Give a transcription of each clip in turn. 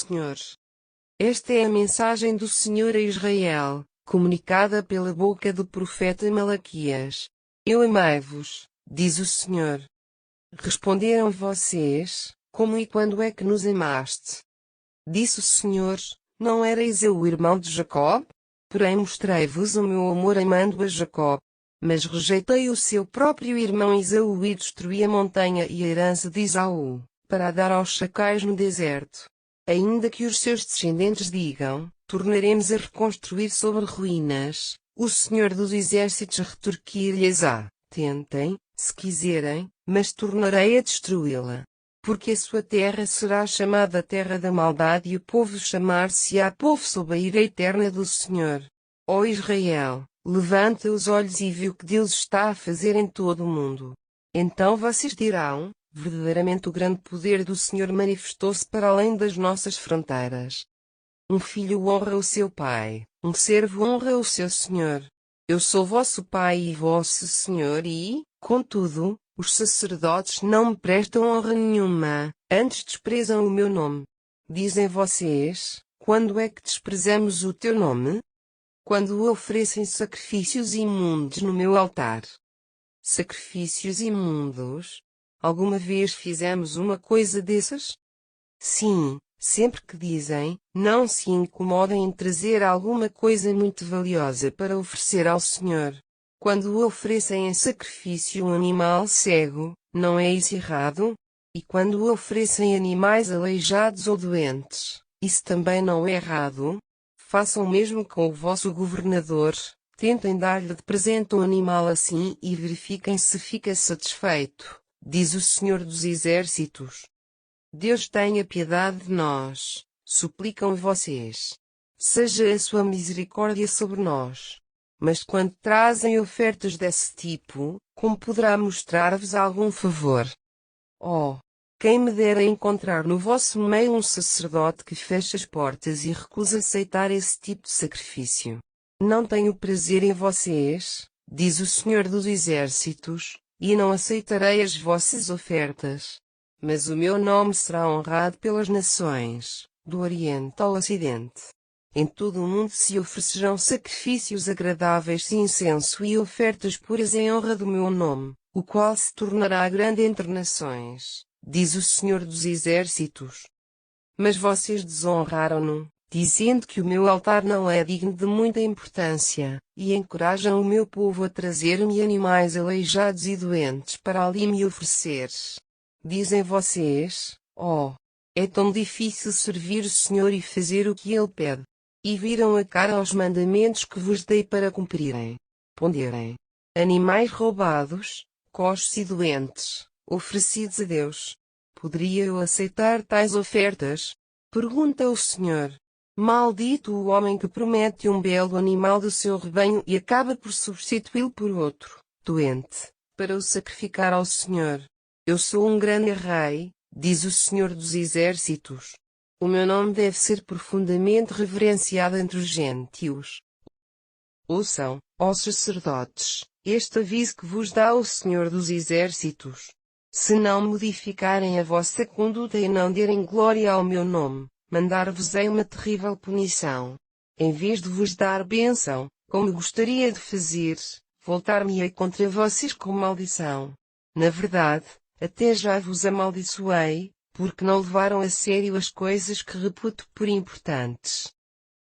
Senhor. Esta é a mensagem do Senhor a Israel, comunicada pela boca do profeta Malaquias. Eu amei-vos, diz o Senhor. Responderam vocês, como e quando é que nos amaste? Disse o Senhor, não erais eu o irmão de Jacó? Porém mostrei-vos o meu amor amando a Jacó. Mas rejeitei o seu próprio irmão Esaú e destruí a montanha e a herança de Esaú, para a dar aos chacais no deserto. Ainda que os seus descendentes digam, tornaremos a reconstruir sobre ruínas, o Senhor dos Exércitos retorquir-lhes-á, tentem, se quiserem, mas tornarei a destruí-la. Porque a sua terra será chamada terra da maldade e o povo chamar-se-á povo sob a ira eterna do Senhor. Ó Israel, levanta os olhos e vê o que Deus está a fazer em todo o mundo. Então vocês dirão, verdadeiramente o grande poder do Senhor manifestou-se para além das nossas fronteiras. Um filho honra o seu pai, um servo honra o seu senhor. Eu sou vosso pai e vosso senhor e, contudo, os sacerdotes não me prestam honra nenhuma, antes desprezam o meu nome. Dizem vocês, quando é que desprezamos o teu nome? Quando oferecem sacrifícios imundos no meu altar. Sacrifícios imundos? Alguma vez fizemos uma coisa dessas? Sim, sempre que dizem, não se incomodem em trazer alguma coisa muito valiosa para oferecer ao Senhor. Quando oferecem em sacrifício um animal cego, não é isso errado? E quando oferecem animais aleijados ou doentes, isso também não é errado? Façam o mesmo com o vosso governador, tentem dar-lhe de presente um animal assim e verifiquem se fica satisfeito, diz o Senhor dos Exércitos. Deus tenha piedade de nós, suplicam vocês. Seja a sua misericórdia sobre nós. Mas quando trazem ofertas desse tipo, como poderá mostrar-vos algum favor? Oh! Quem me dera encontrar no vosso meio um sacerdote que fecha as portas e recusa aceitar esse tipo de sacrifício. Não tenho prazer em vocês, diz o Senhor dos Exércitos, e não aceitarei as vossas ofertas. Mas o meu nome será honrado pelas nações, do Oriente ao Ocidente. Em todo o mundo se oferecerão sacrifícios agradáveis de incenso e ofertas puras em honra do meu nome, o qual se tornará grande entre nações, diz o Senhor dos Exércitos. Mas vocês desonraram-no, dizendo que o meu altar não é digno de muita importância, e encorajam o meu povo a trazer-me animais aleijados e doentes para ali me oferecer. Dizem vocês, oh, é tão difícil servir o Senhor e fazer o que Ele pede. E viram a cara aos mandamentos que vos dei para cumprirem. Ponderem. Animais roubados, coxos e doentes, oferecidos a Deus. Poderia eu aceitar tais ofertas? Pergunta o Senhor. Maldito o homem que promete um belo animal do seu rebanho e acaba por substituí-lo por outro, doente, para o sacrificar ao Senhor. Eu sou um grande rei, diz o Senhor dos Exércitos. O meu nome deve ser profundamente reverenciado entre os gentios. Ouçam, ó sacerdotes, este aviso que vos dá o Senhor dos Exércitos. Se não modificarem a vossa conduta e não derem glória ao meu nome, mandar-vos-ei uma terrível punição. Em vez de vos dar bênção, como gostaria de fazer, voltar-me-ei contra vocês com maldição. Na verdade, até já vos amaldiçoei, porque não levaram a sério as coisas que reputo por importantes.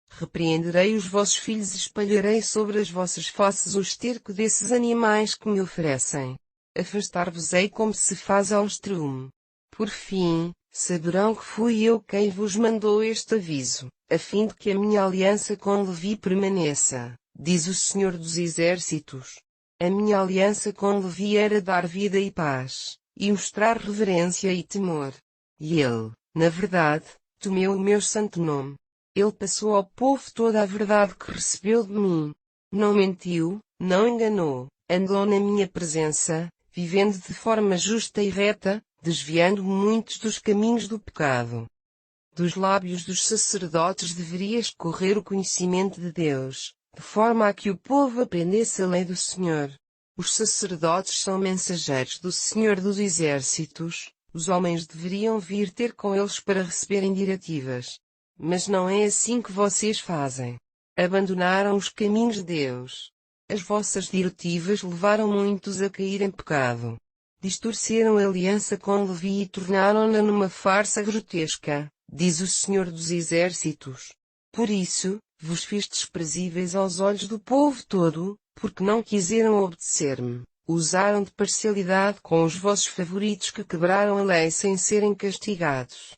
Repreenderei os vossos filhos e espalharei sobre as vossas faces o esterco desses animais que me oferecem. Afastar-vos-ei como se faz ao estrume. Por fim, saberão que fui eu quem vos mandou este aviso, a fim de que a minha aliança com Levi permaneça, diz o Senhor dos Exércitos. A minha aliança com Levi era dar vida e paz, e mostrar reverência e temor. E ele, na verdade, temeu o meu santo nome. Ele passou ao povo toda a verdade que recebeu de mim. Não mentiu, não enganou, andou na minha presença, vivendo de forma justa e reta, desviando muitos dos caminhos do pecado. Dos lábios dos sacerdotes deveria escorrer o conhecimento de Deus, de forma a que o povo aprendesse a lei do Senhor. Os sacerdotes são mensageiros do Senhor dos Exércitos. Os homens deveriam vir ter com eles para receberem diretivas. Mas não é assim que vocês fazem. Abandonaram os caminhos de Deus. As vossas diretivas levaram muitos a cair em pecado. Distorceram a aliança com Levi e tornaram-na numa farsa grotesca, diz o Senhor dos Exércitos. Por isso, vos fiz desprezíveis aos olhos do povo todo, porque não quiseram obedecer-me. Usaram de parcialidade com os vossos favoritos que quebraram a lei sem serem castigados.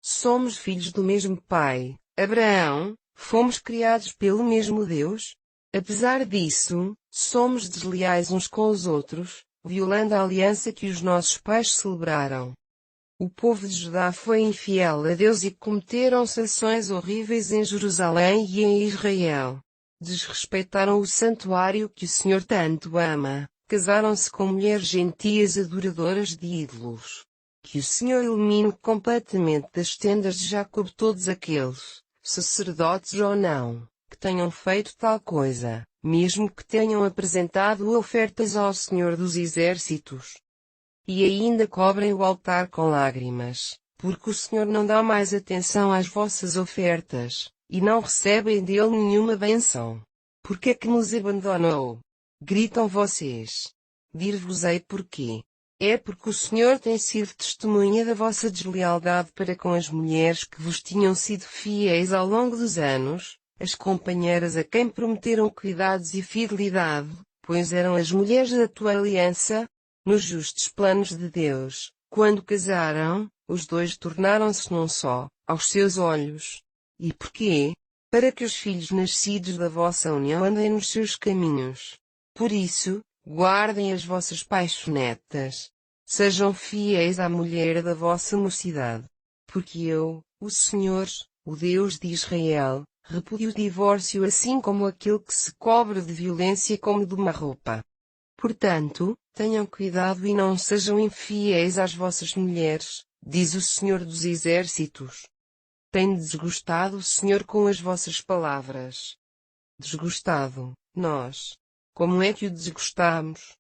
Somos filhos do mesmo Pai, Abraão, fomos criados pelo mesmo Deus. Apesar disso, somos desleais uns com os outros, violando a aliança que os nossos pais celebraram. O povo de Judá foi infiel a Deus e cometeram-se ações horríveis em Jerusalém e em Israel. Desrespeitaram o santuário que o Senhor tanto ama, casaram-se com mulheres gentias adoradoras de ídolos. Que o Senhor elimine completamente das tendas de Jacob todos aqueles, sacerdotes ou não, que tenham feito tal coisa, mesmo que tenham apresentado ofertas ao Senhor dos Exércitos. E ainda cobrem o altar com lágrimas, porque o Senhor não dá mais atenção às vossas ofertas, e não recebem dele nenhuma bênção. Por que é que nos abandonou? Gritam vocês. Dir-vos-ei porquê. É porque o Senhor tem sido testemunha da vossa deslealdade para com as mulheres que vos tinham sido fiéis ao longo dos anos, as companheiras a quem prometeram cuidados e fidelidade, pois eram as mulheres da tua aliança. Nos justos planos de Deus, quando casaram, os dois tornaram-se num só, aos seus olhos. E porquê? Para que os filhos nascidos da vossa união andem nos seus caminhos. Por isso, guardem as vossas paixonetas. Sejam fiéis à mulher da vossa mocidade. Porque eu, o Senhor, o Deus de Israel, repudio o divórcio assim como aquele que se cobre de violência como de uma roupa. Portanto, tenham cuidado e não sejam infiéis às vossas mulheres, diz o Senhor dos Exércitos. Tem desgostado o Senhor com as vossas palavras. Desgostado, nós. Como é que o desgostamos?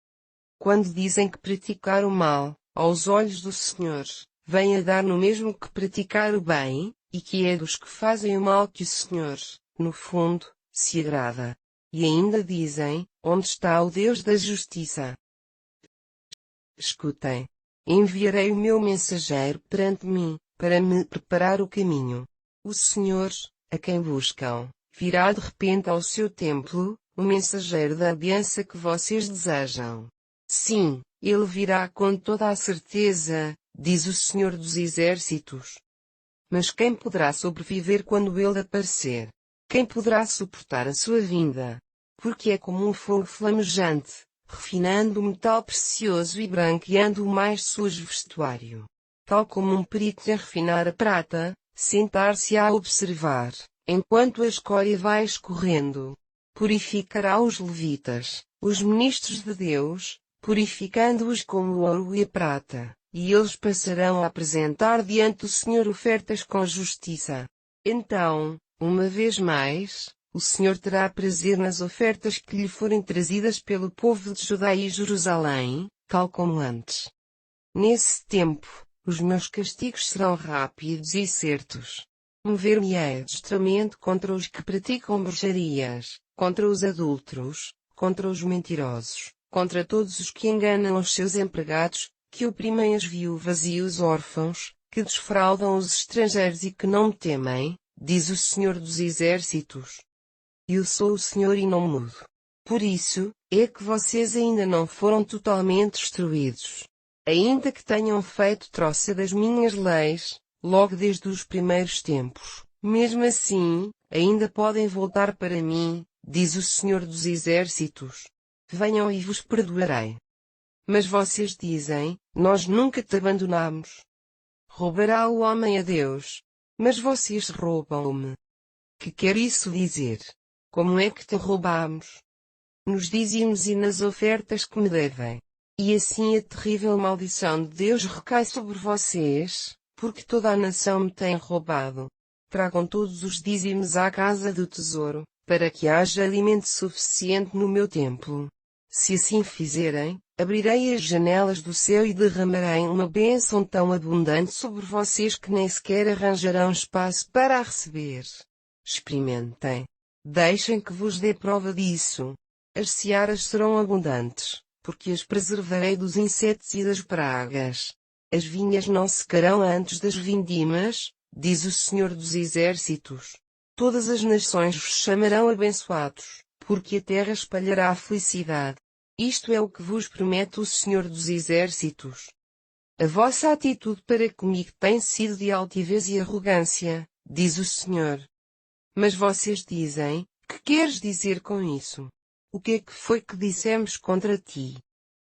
Quando dizem que praticar o mal, aos olhos do Senhor, vem a dar no mesmo que praticar o bem, e que é dos que fazem o mal que o Senhor, no fundo, se agrada. E ainda dizem, onde está o Deus da justiça? Escutem. Enviarei o meu mensageiro perante mim, para me preparar o caminho. O Senhor, a quem buscam, virá de repente ao seu templo, o mensageiro da aliança que vocês desejam. Sim, ele virá com toda a certeza, diz o Senhor dos Exércitos. Mas quem poderá sobreviver quando ele aparecer? Quem poderá suportar a sua vinda? Porque é como um fogo flamejante, refinando o metal precioso e branqueando o mais sujo vestuário. Tal como um perito a refinar a prata, sentar-se a observar, enquanto a escória vai escorrendo. Purificará os levitas, os ministros de Deus, purificando-os com o ouro e a prata, e eles passarão a apresentar diante do Senhor ofertas com justiça. Então, uma vez mais, o Senhor terá prazer nas ofertas que lhe forem trazidas pelo povo de Judá e Jerusalém, tal como antes. Nesse tempo, os meus castigos serão rápidos e certos. Mover-me-ei destramente contra os que praticam bruxarias, contra os adúlteros, contra os mentirosos, contra todos os que enganam os seus empregados, que oprimem as viúvas e os órfãos, que desfraudam os estrangeiros e que não me temem, diz o Senhor dos Exércitos. Eu sou o Senhor e não mudo. Por isso, é que vocês ainda não foram totalmente destruídos. Ainda que tenham feito troça das minhas leis, logo desde os primeiros tempos, mesmo assim, ainda podem voltar para mim, diz o Senhor dos Exércitos. Venham e vos perdoarei. Mas vocês dizem, nós nunca te abandonamos. Roubará o homem a Deus. Mas vocês roubam-me. Que quer isso dizer? Como é que te roubamos? Nos dízimos e nas ofertas que me devem. E assim a terrível maldição de Deus recai sobre vocês, porque toda a nação me tem roubado. Tragam todos os dízimos à casa do tesouro, para que haja alimento suficiente no meu templo. Se assim fizerem, abrirei as janelas do céu e derramarei uma bênção tão abundante sobre vocês que nem sequer arranjarão espaço para a receber. Experimentem. Deixem que vos dê prova disso. As searas serão abundantes, porque as preservarei dos insetos e das pragas. As vinhas não secarão antes das vindimas, diz o Senhor dos Exércitos. Todas as nações vos chamarão abençoados, porque a terra espalhará a felicidade. Isto é o que vos promete o Senhor dos Exércitos. A vossa atitude para comigo tem sido de altivez e arrogância, diz o Senhor. Mas vocês dizem, que queres dizer com isso? O que é que foi que dissemos contra ti?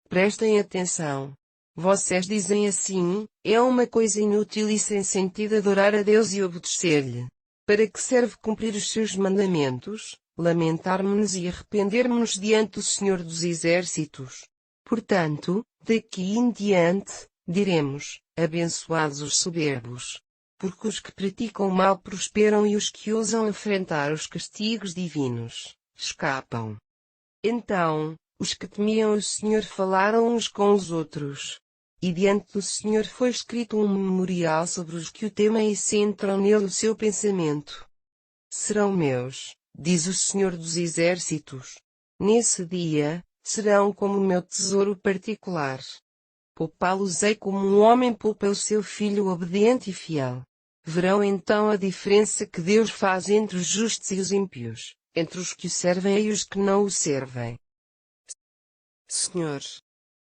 Prestem atenção. Vocês dizem assim, é uma coisa inútil e sem sentido adorar a Deus e obedecer-lhe. Para que serve cumprir os seus mandamentos, lamentar-nos e arrepender-nos diante do Senhor dos Exércitos? Portanto, daqui em diante, diremos, abençoados os soberbos. Porque os que praticam o mal prosperam e os que ousam enfrentar os castigos divinos, escapam. Então, os que temiam o Senhor falaram uns com os outros. E diante do Senhor foi escrito um memorial sobre os que o temem e centram nele o seu pensamento. Serão meus, diz o Senhor dos Exércitos. Nesse dia, serão como o meu tesouro particular. Poupá-los-ei como um homem poupa o seu filho obediente e fiel. Verão então a diferença que Deus faz entre os justos e os ímpios, entre os que o servem e os que não o servem. Senhor,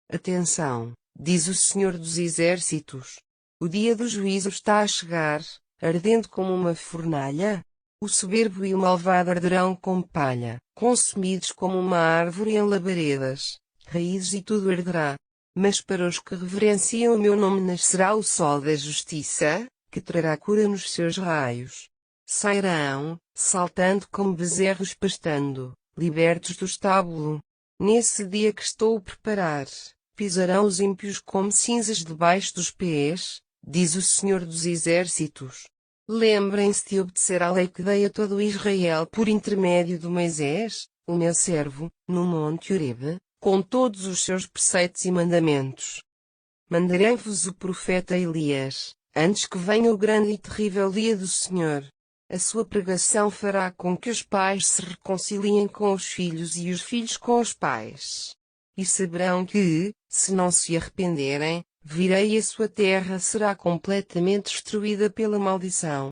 atenção, diz o Senhor dos Exércitos. O dia do juízo está a chegar, ardendo como uma fornalha. O soberbo e o malvado arderão como palha, consumidos como uma árvore em labaredas, raízes e tudo arderá. Mas para os que reverenciam o meu nome nascerá o sol da justiça, que trará cura nos seus raios. Sairão, saltando como bezerros pastando, libertos do estábulo. Nesse dia que estou a preparar, pisarão os ímpios como cinzas debaixo dos pés, diz o Senhor dos Exércitos. Lembrem-se de obedecer à lei que dei a todo Israel por intermédio de Moisés, o meu servo, no monte Horebe, com todos os seus preceitos e mandamentos. Mandarei-vos o profeta Elias, antes que venha o grande e terrível dia do Senhor. A sua pregação fará com que os pais se reconciliem com os filhos e os filhos com os pais. E saberão que, se não se arrependerem, virei e a sua terra será completamente destruída pela maldição.